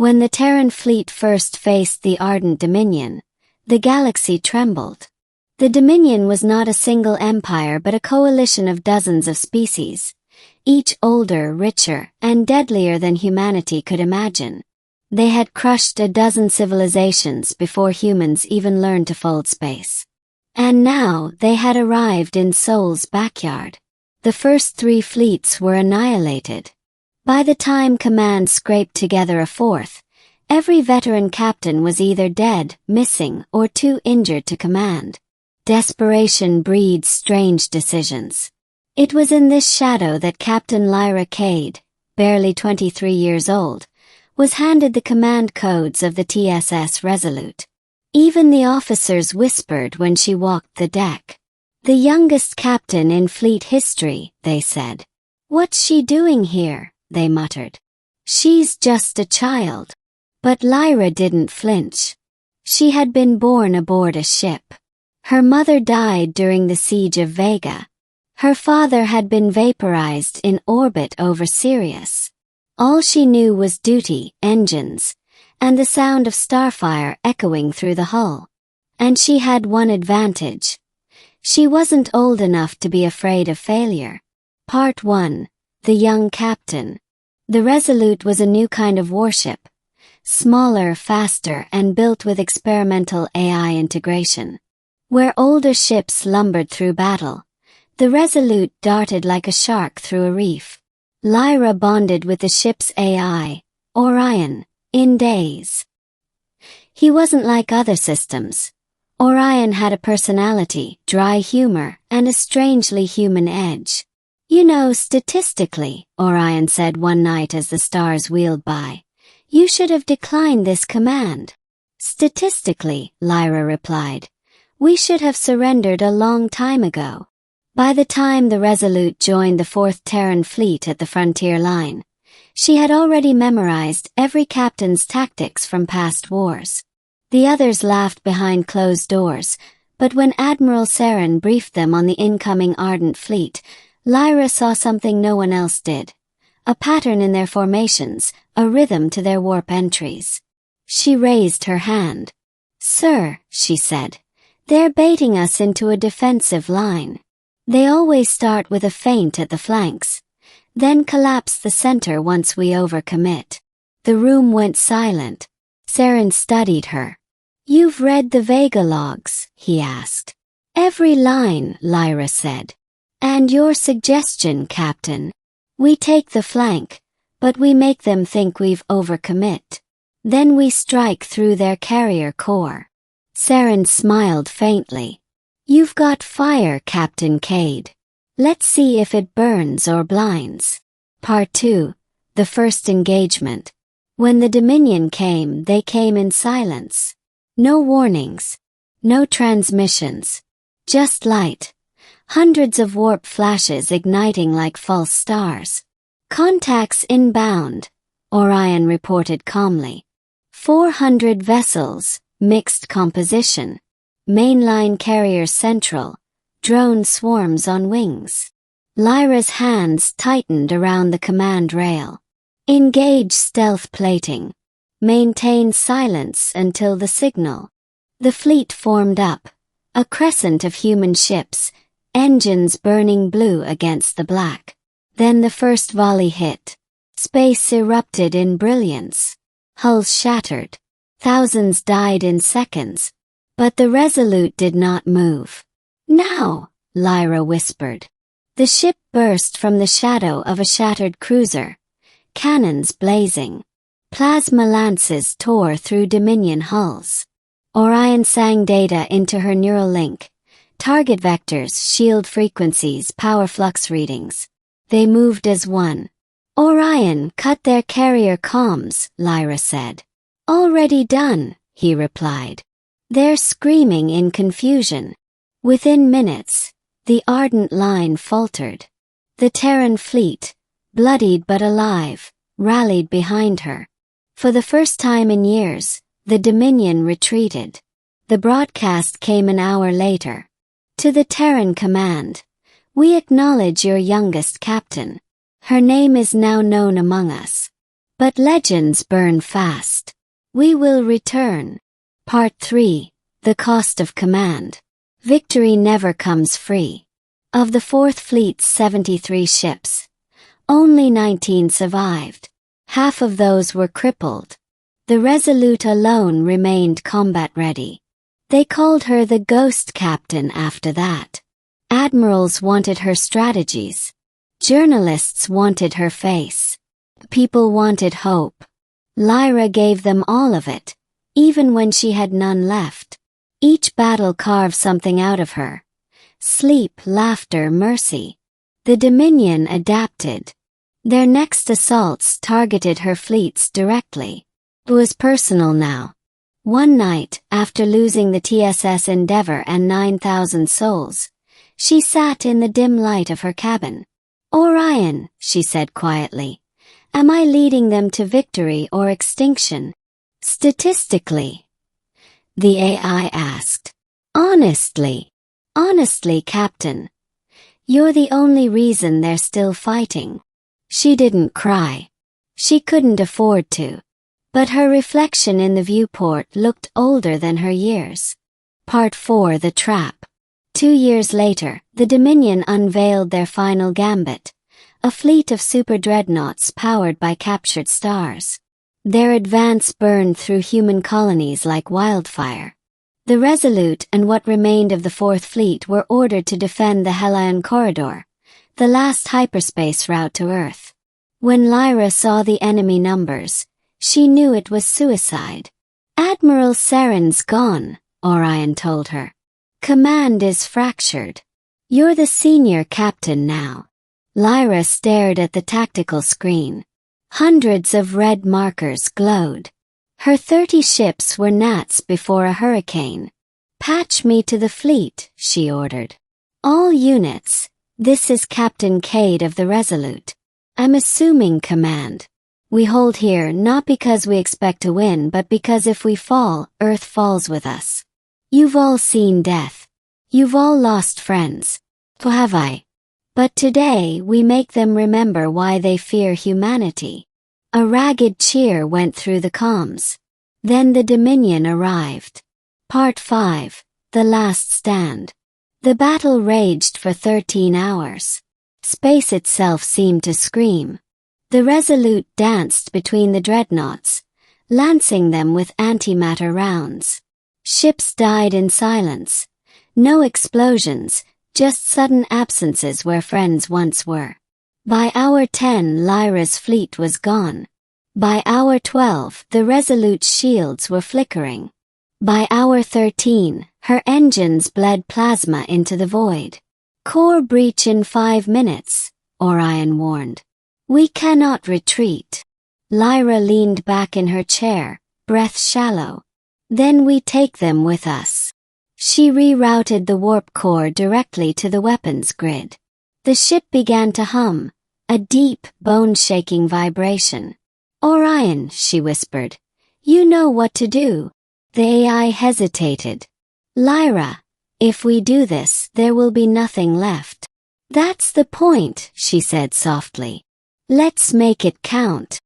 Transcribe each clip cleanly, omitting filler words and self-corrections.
When the Terran fleet first faced the ardent Dominion, the galaxy trembled. The Dominion was not a single empire but a coalition of dozens of species, each older, richer, and deadlier than humanity could imagine. They had crushed a dozen civilizations before humans even learned to fold space. And now they had arrived in Sol's backyard. The first 3 fleets were annihilated. By the time command scraped together a fourth, every veteran captain was either dead, missing, or too injured to command. Desperation breeds strange decisions. It was in this shadow that Captain Lyra Kade, barely 23 years old, was handed the command codes of the TSS Resolute. Even the officers whispered when she walked the deck. The youngest captain in fleet history, they said. What's she doing here? They muttered. She's just a child. But Lyra didn't flinch. She had been born aboard a ship. Her mother died during the siege of Vega. Her father had been vaporized in orbit over Sirius. All she knew was duty, engines, and the sound of starfire echoing through the hull. And she had one advantage. She wasn't old enough to be afraid of failure. Part 1. The Young Captain. The Resolute was a new kind of warship. Smaller, faster, and built with experimental AI integration. Where older ships lumbered through battle, the Resolute darted like a shark through a reef. Lyra bonded with the ship's AI, Orion, in days. He wasn't like other systems. Orion had a personality, dry humor, and a strangely human edge. You know, statistically, Orion said one night as the stars wheeled by, you should have declined this command. Statistically, Lyra replied, we should have surrendered a long time ago. By the time the Resolute joined the 4th Terran Fleet at the frontier line, she had already memorized every captain's tactics from past wars. The others laughed behind closed doors, but when Admiral Saren briefed them on the incoming Ardent Fleet, Lyra saw something no one else did. A pattern in their formations, a rhythm to their warp entries. She raised her hand. Sir, she said, they're baiting us into a defensive line. They always start with a feint at the flanks, then collapse the center once we overcommit. The room went silent. Saren studied her. You've read the Vega logs, he asked. Every line, Lyra said. And your suggestion, Captain. We take the flank, but we make them think we've overcommit. Then we strike through their carrier core. Saren smiled faintly. You've got fire, Captain Kade. Let's see if it burns or blinds. Part 2. The first engagement. When the Dominion came, they came in silence. No warnings. No transmissions. Just light. Hundreds of warp flashes igniting like false stars. Contacts inbound, Orion reported calmly. 400 vessels, mixed composition. Mainline carrier central, drone swarms on wings. Lyra's hands tightened around the command rail. Engage stealth plating. Maintain silence until the signal. The fleet formed up, a crescent of human ships, engines burning blue against the black. Then the first volley hit. Space erupted in brilliance. Hulls shattered. Thousands died in seconds. But the Resolute did not move. Now, Lyra whispered. The ship burst from the shadow of a shattered cruiser. Cannons blazing. Plasma lances tore through Dominion hulls. Orion sang data into her neural link. Target vectors, shield frequencies, power flux readings. They moved as one. Orion, cut their carrier comms, Lyra said. Already done, he replied. They're screaming in confusion. Within minutes, the Ardent line faltered. The Terran fleet, bloodied but alive, rallied behind her. For the first time in years, the Dominion retreated. The broadcast came an hour later. To the Terran command, we acknowledge your youngest captain. Her name is now known among us. But legends burn fast. We will return. Part 3. The Cost of Command. Victory never comes free. Of the Fourth Fleet's 73 ships, only 19 survived. Half of those were crippled. The Resolute alone remained combat-ready. They called her the Ghost Captain after that. Admirals wanted her strategies. Journalists wanted her face. People wanted hope. Lyra gave them all of it, even when she had none left. Each battle carved something out of her. Sleep, laughter, mercy. The Dominion adapted. Their next assaults targeted her fleets directly. It was personal now. One night, after losing the TSS Endeavour and 9,000 souls, she sat in the dim light of her cabin. "Orion," she said quietly, "am I leading them to victory or extinction?" "Statistically," the AI asked. Honestly, Captain. You're the only reason they're still fighting." She didn't cry. She couldn't afford to. But her reflection in the viewport looked older than her years. Part 4. The Trap. 2 years later, the Dominion unveiled their final gambit, a fleet of super dreadnoughts powered by captured stars. Their advance burned through human colonies like wildfire. The Resolute and what remained of the Fourth Fleet were ordered to defend the Helion corridor, the last hyperspace route to Earth. When Lyra saw the enemy numbers, she knew it was suicide. "Admiral Saren's gone," Orion told her. "Command is fractured. You're the senior captain now." Lyra stared at the tactical screen. Hundreds of red markers glowed. Her 30 ships were gnats before a hurricane. "Patch me to the fleet," she ordered. "All units, this is Captain Kade of the Resolute. I'm assuming command. We hold here not because we expect to win but because if we fall, Earth falls with us. You've all seen death. You've all lost friends. So have I. But today we make them remember why they fear humanity." A ragged cheer went through the comms. Then the Dominion arrived. Part 5. The Last Stand. The battle raged for 13 hours. Space itself seemed to scream. The Resolute danced between the dreadnoughts, lancing them with antimatter rounds. Ships died in silence. No explosions, just sudden absences where friends once were. By hour 10, Lyra's fleet was gone. By hour 12, the Resolute's shields were flickering. By hour 13, her engines bled plasma into the void. "Core breach in 5 minutes, Orion warned. "We cannot retreat." Lyra leaned back in her chair, breath shallow. "Then we take them with us." She rerouted the warp core directly to the weapons grid. The ship began to hum, a deep, bone-shaking vibration. "Orion," she whispered, "you know what to do." The AI hesitated. "Lyra, if we do this, there will be nothing left." "That's the point," she said softly. "Let's make it count."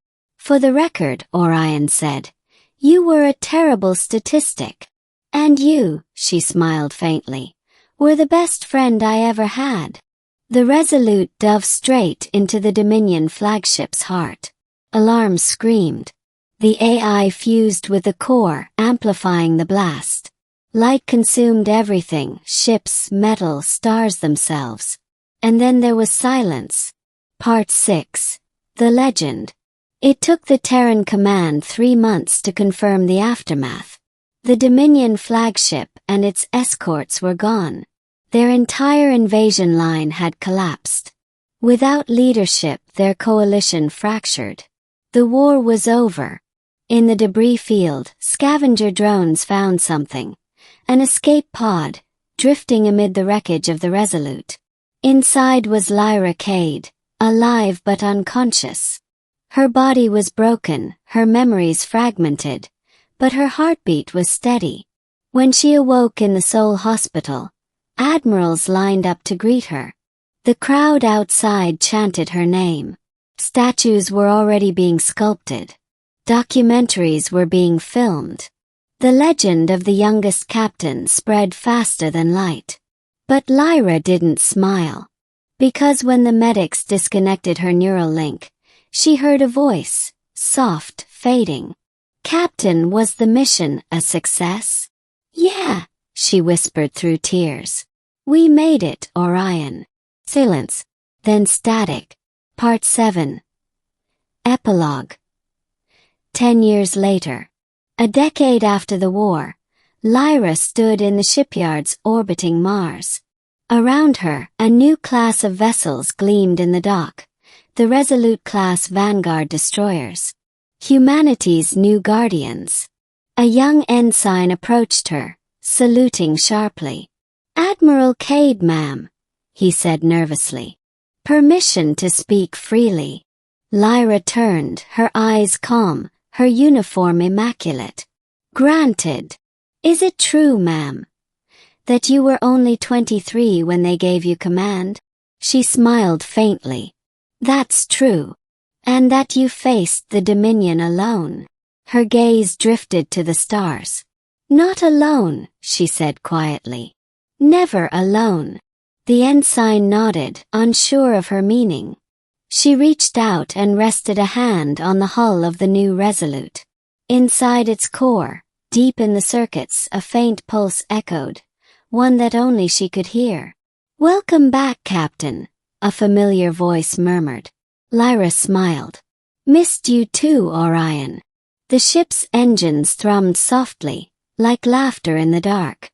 "For the record," Orion said, "you were a terrible statistic. And you," she smiled faintly, "were the best friend I ever had." The Resolute dove straight into the Dominion flagship's heart. Alarm screamed. The AI fused with the core, amplifying the blast. Light consumed everything, ships, metal, stars themselves. And then there was silence. Part 6. The Legend. It took the Terran Command 3 months to confirm the aftermath. The Dominion flagship and its escorts were gone. Their entire invasion line had collapsed. Without leadership, their coalition fractured. The war was over. In the debris field, scavenger drones found something. An escape pod, drifting amid the wreckage of the Resolute. Inside was Lyra Kade, alive but unconscious. Her body was broken, her memories fragmented, but her heartbeat was steady. When she awoke in the Soul Hospital, admirals lined up to greet her. The crowd outside chanted her name. Statues were already being sculpted. Documentaries were being filmed. The legend of the youngest captain spread faster than light. But Lyra didn't smile. Because when the medics disconnected her neural link, she heard a voice, soft, fading. "Captain, was the mission a success?" "Yeah," she whispered through tears. "We made it, Orion." Silence. Then static. Part 7. Epilogue. 10 years later. A decade after the war, Lyra stood in the shipyards orbiting Mars. Around her, a new class of vessels gleamed in the dock, the Resolute-class Vanguard destroyers. Humanity's new guardians. A young ensign approached her, saluting sharply. "Admiral Kade, ma'am," he said nervously. "Permission to speak freely." Lyra turned, her eyes calm, her uniform immaculate. "Granted. Is it true, ma'am, that you were only 23 when they gave you command?" She smiled faintly. "That's true. And that you faced the Dominion alone." Her gaze drifted to the stars. "Not alone," she said quietly. "Never alone." The ensign nodded, unsure of her meaning. She reached out and rested a hand on the hull of the new Resolute. Inside its core, deep in the circuits, a faint pulse echoed, one that only she could hear. "Welcome back, Captain," a familiar voice murmured. Lyra smiled. "Missed you too, Orion." The ship's engines thrummed softly, like laughter in the dark.